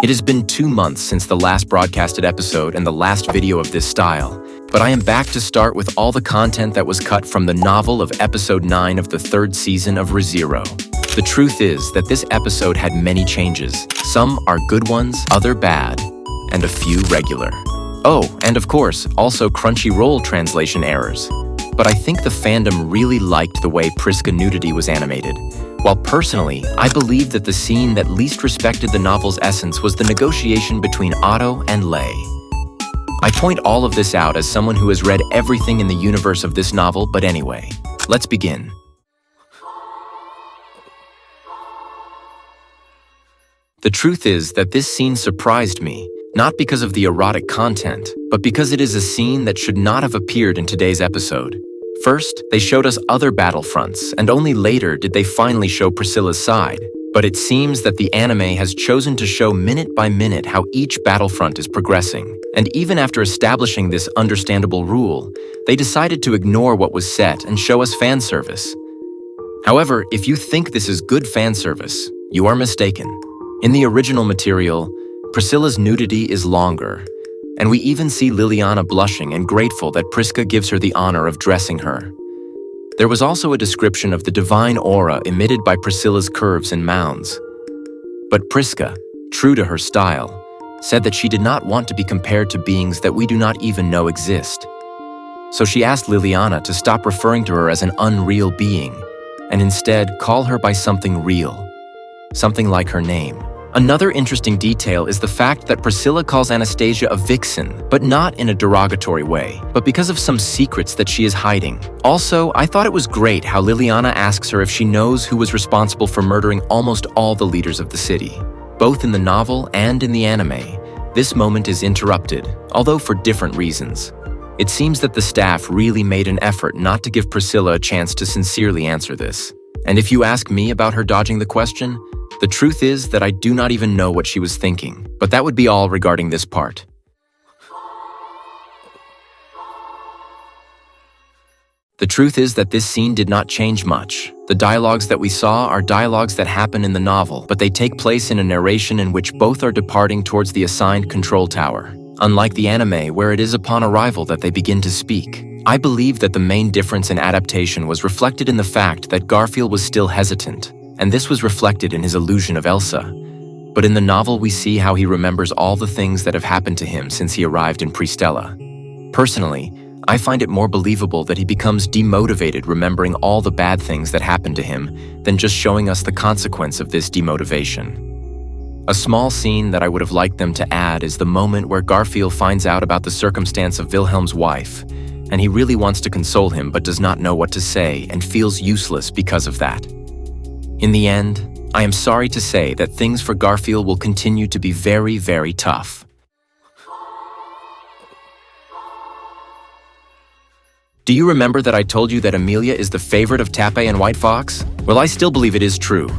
It has been 2 months since the last broadcasted episode and the last video of this style, but I am back to start with all the content that was cut from the novel of episode 9 of the 3rd season of ReZero. The truth is that this episode had many changes. Some are good ones, other bad, and a few regular. Oh, and of course, also Crunchyroll translation errors. But I think the fandom really liked the way Prisca nudity was animated. While personally, I believe that the scene that least respected the novel's essence was the negotiation between Otto and Lei. I point all of this out as someone who has read everything in the universe of this novel, but anyway, let's begin. The truth is that this scene surprised me, not because of the erotic content, but because it is a scene that should not have appeared in today's episode. First, they showed us other battlefronts, and only later did they finally show Priscilla's side. But it seems that the anime has chosen to show minute by minute how each battlefront is progressing. And even after establishing this understandable rule, they decided to ignore what was set and show us fan service. However, if you think this is good fan service, you are mistaken. In the original material, Priscilla's nudity is longer, and we even see Liliana blushing and grateful that Prisca gives her the honor of dressing her. There was also a description of the divine aura emitted by Priscilla's curves and mounds. But Prisca, true to her style, said that she did not want to be compared to beings that we do not even know exist. So she asked Liliana to stop referring to her as an unreal being, and instead call her by something real, something like her name. Another interesting detail is the fact that Priscilla calls Anastasia a vixen, but not in a derogatory way, but because of some secrets that she is hiding. Also, I thought it was great how Liliana asks her if she knows who was responsible for murdering almost all the leaders of the city. Both in the novel and in the anime, this moment is interrupted, although for different reasons. It seems that the staff really made an effort not to give Priscilla a chance to sincerely answer this. And if you ask me about her dodging the question, the truth is that I do not even know what she was thinking, but that would be all regarding this part. The truth is that this scene did not change much. The dialogues that we saw are dialogues that happen in the novel, but they take place in a narration in which both are departing towards the assigned control tower. Unlike the anime, where it is upon arrival that they begin to speak. I believe that the main difference in adaptation was reflected in the fact that Garfield was still hesitant, and this was reflected in his illusion of Elsa. But in the novel, we see how he remembers all the things that have happened to him since he arrived in Pristella. Personally, I find it more believable that he becomes demotivated remembering all the bad things that happened to him than just showing us the consequence of this demotivation. A small scene that I would have liked them to add is the moment where Garfield finds out about the circumstance of Wilhelm's wife, and he really wants to console him but does not know what to say and feels useless because of that. In the end, I am sorry to say that things for Garfield will continue to be very, very tough. Do you remember that I told you that Emilia is the favorite of Tappe and White Fox? Well, I still believe it is true,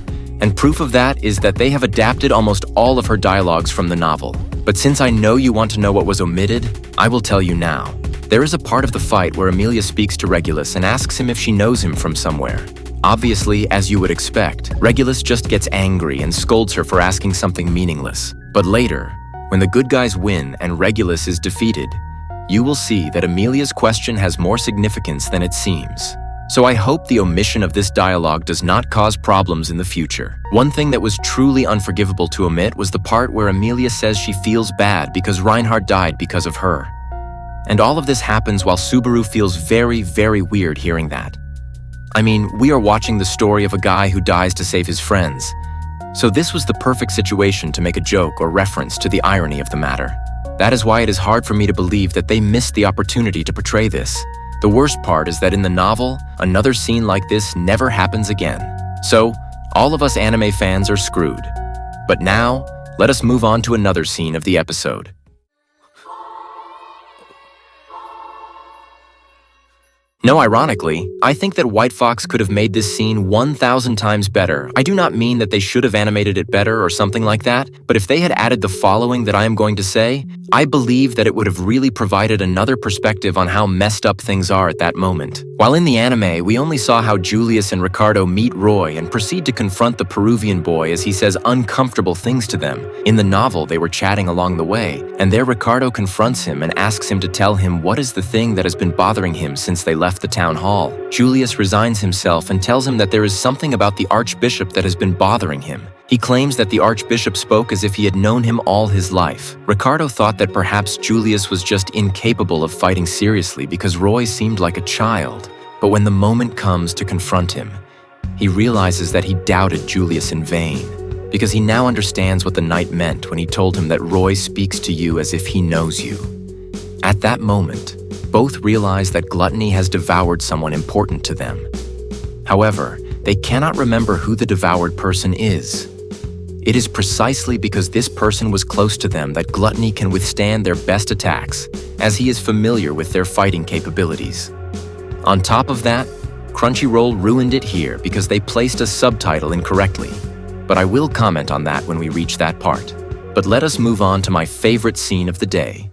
and proof of that is that they have adapted almost all of her dialogues from the novel. But since I know you want to know what was omitted, I will tell you now. There is a part of the fight where Emilia speaks to Regulus and asks him if she knows him from somewhere. Obviously, as you would expect, Regulus just gets angry and scolds her for asking something meaningless. But later, when the good guys win and Regulus is defeated, you will see that Emilia's question has more significance than it seems. So I hope the omission of this dialogue does not cause problems in the future. One thing that was truly unforgivable to omit was the part where Emilia says she feels bad because Reinhard died because of her. And all of this happens while Subaru feels very, very weird hearing that. I mean, we are watching the story of a guy who dies to save his friends. So this was the perfect situation to make a joke or reference to the irony of the matter. That is why it is hard for me to believe that they missed the opportunity to portray this. The worst part is that in the novel, another scene like this never happens again. So, all of us anime fans are screwed. But now, let us move on to another scene of the episode. No, ironically, I think that White Fox could have made this scene 1,000 times better. I do not mean that they should have animated it better or something like that, but if they had added the following that I am going to say, I believe that it would have really provided another perspective on how messed up things are at that moment. While in the anime, we only saw how Julius and Ricardo meet Roy and proceed to confront the Peruvian boy as he says uncomfortable things to them. In the novel, they were chatting along the way, and there Ricardo confronts him and asks him to tell him what is the thing that has been bothering him since they left the town hall. Julius resigns himself and tells him that there is something about the Archbishop that has been bothering him. He claims that the Archbishop spoke as if he had known him all his life. Ricardo thought that perhaps Julius was just incapable of fighting seriously because Roy seemed like a child. But when the moment comes to confront him, he realizes that he doubted Julius in vain, because he now understands what the knight meant when he told him that Roy speaks to you as if he knows you. At that moment, both realize that gluttony has devoured someone important to them. However, they cannot remember who the devoured person is. It is precisely because this person was close to them that gluttony can withstand their best attacks, as he is familiar with their fighting capabilities. On top of that, Crunchyroll ruined it here because they placed a subtitle incorrectly, but I will comment on that when we reach that part. But let us move on to my favorite scene of the day.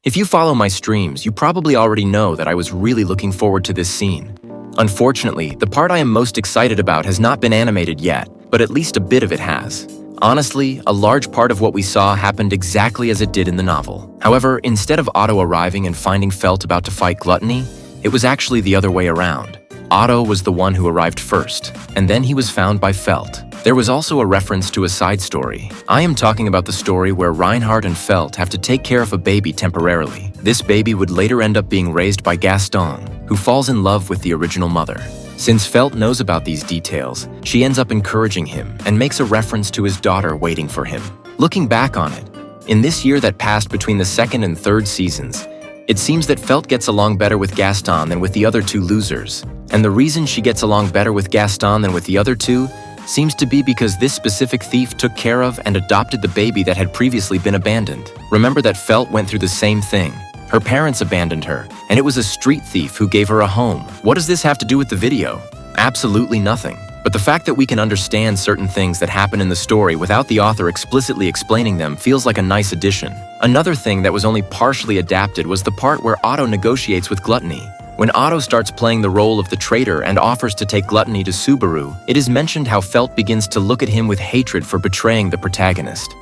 If you follow my streams, you probably already know that I was really looking forward to this scene. Unfortunately, the part I am most excited about has not been animated yet, but at least a bit of it has. Honestly, a large part of what we saw happened exactly as it did in the novel. However, instead of Otto arriving and finding Felt about to fight gluttony, it was actually the other way around. Otto was the one who arrived first, and then he was found by Felt. There was also a reference to a side story. I am talking about the story where Reinhardt and Felt have to take care of a baby temporarily. This baby would later end up being raised by Gaston, who falls in love with the original mother. Since Felt knows about these details, she ends up encouraging him and makes a reference to his daughter waiting for him. Looking back on it, in this year that passed between the second and third seasons, it seems that Felt gets along better with Gaston than with the other two losers. And the reason she gets along better with Gaston than with the other two seems to be because this specific thief took care of and adopted the baby that had previously been abandoned. Remember that Felt went through the same thing. Her parents abandoned her, and it was a street thief who gave her a home. What does this have to do with the video? Absolutely nothing. But the fact that we can understand certain things that happen in the story without the author explicitly explaining them feels like a nice addition. Another thing that was only partially adapted was the part where Otto negotiates with gluttony. When Otto starts playing the role of the traitor and offers to take gluttony to Subaru, it is mentioned how Felt begins to look at him with hatred for betraying the protagonist.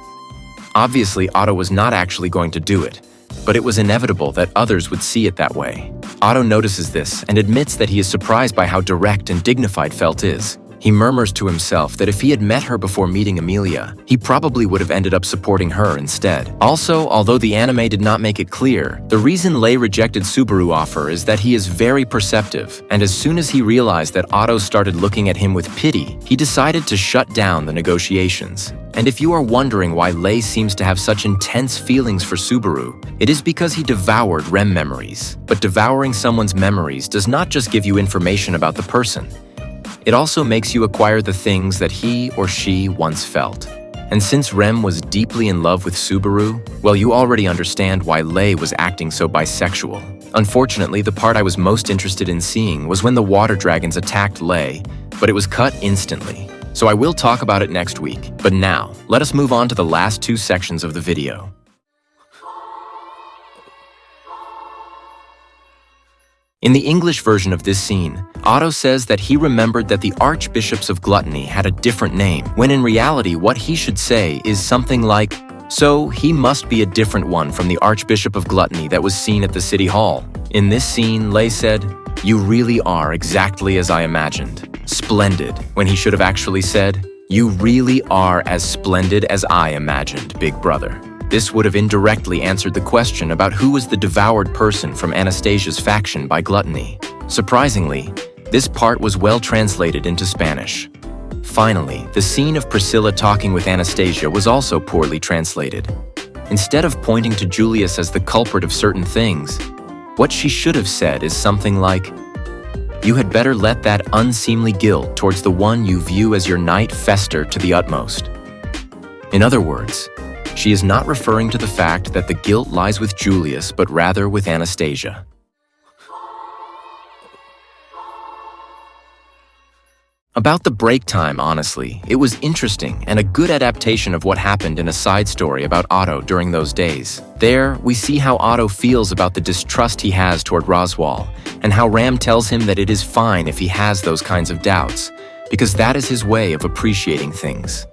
Obviously, Otto was not actually going to do it, but it was inevitable that others would see it that way. Otto notices this and admits that he is surprised by how direct and dignified Felt is. He murmurs to himself that if he had met her before meeting Emilia, he probably would have ended up supporting her instead. Also, although the anime did not make it clear, the reason Lei rejected Subaru's offer is that he is very perceptive, and as soon as he realized that Otto started looking at him with pity, he decided to shut down the negotiations. And if you are wondering why Lei seems to have such intense feelings for Subaru, it is because he devoured REM memories. But devouring someone's memories does not just give you information about the person. It also makes you acquire the things that he or she once felt. And since Rem was deeply in love with Subaru, well, you already understand why Lei was acting so bisexual. Unfortunately, the part I was most interested in seeing was when the water dragons attacked Lei, but it was cut instantly. So I will talk about it next week. But now, let us move on to the last two sections of the video. In the English version of this scene, Otto says that he remembered that the Archbishops of Gluttony had a different name, when in reality what he should say is something like, "So he must be a different one from the Archbishop of Gluttony that was seen at the City Hall." In this scene, Lei said, "You really are exactly as I imagined. Splendid," when he should have actually said, "You really are as splendid as I imagined, big brother." This would have indirectly answered the question about who was the devoured person from Anastasia's faction by gluttony. Surprisingly, this part was well translated into Spanish. Finally, the scene of Priscilla talking with Anastasia was also poorly translated. Instead of pointing to Julius as the culprit of certain things, what she should have said is something like, "You had better let that unseemly guilt towards the one you view as your knight fester to the utmost." In other words, she is not referring to the fact that the guilt lies with Julius, but rather with Anastasia. About the break time, honestly, it was interesting and a good adaptation of what happened in a side story about Otto during those days. There, we see how Otto feels about the distrust he has toward Roswaal, and how Ram tells him that it is fine if he has those kinds of doubts, because that is his way of appreciating things.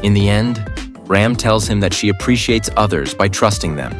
In the end, Ram tells him that she appreciates others by trusting them,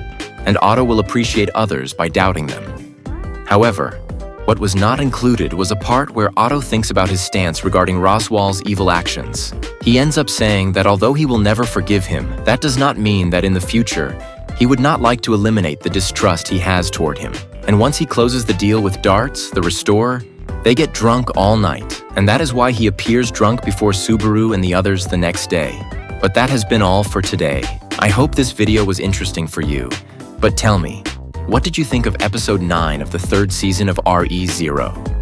and Otto will appreciate others by doubting them. However, what was not included was a part where Otto thinks about his stance regarding Roswaal's evil actions. He ends up saying that although he will never forgive him, that does not mean that in the future, he would not like to eliminate the distrust he has toward him. And once he closes the deal with Darts, the Restorer, they get drunk all night, and that is why he appears drunk before Subaru and the others the next day. But that has been all for today. I hope this video was interesting for you. But tell me, what did you think of episode 9 of the 3rd season of RE0?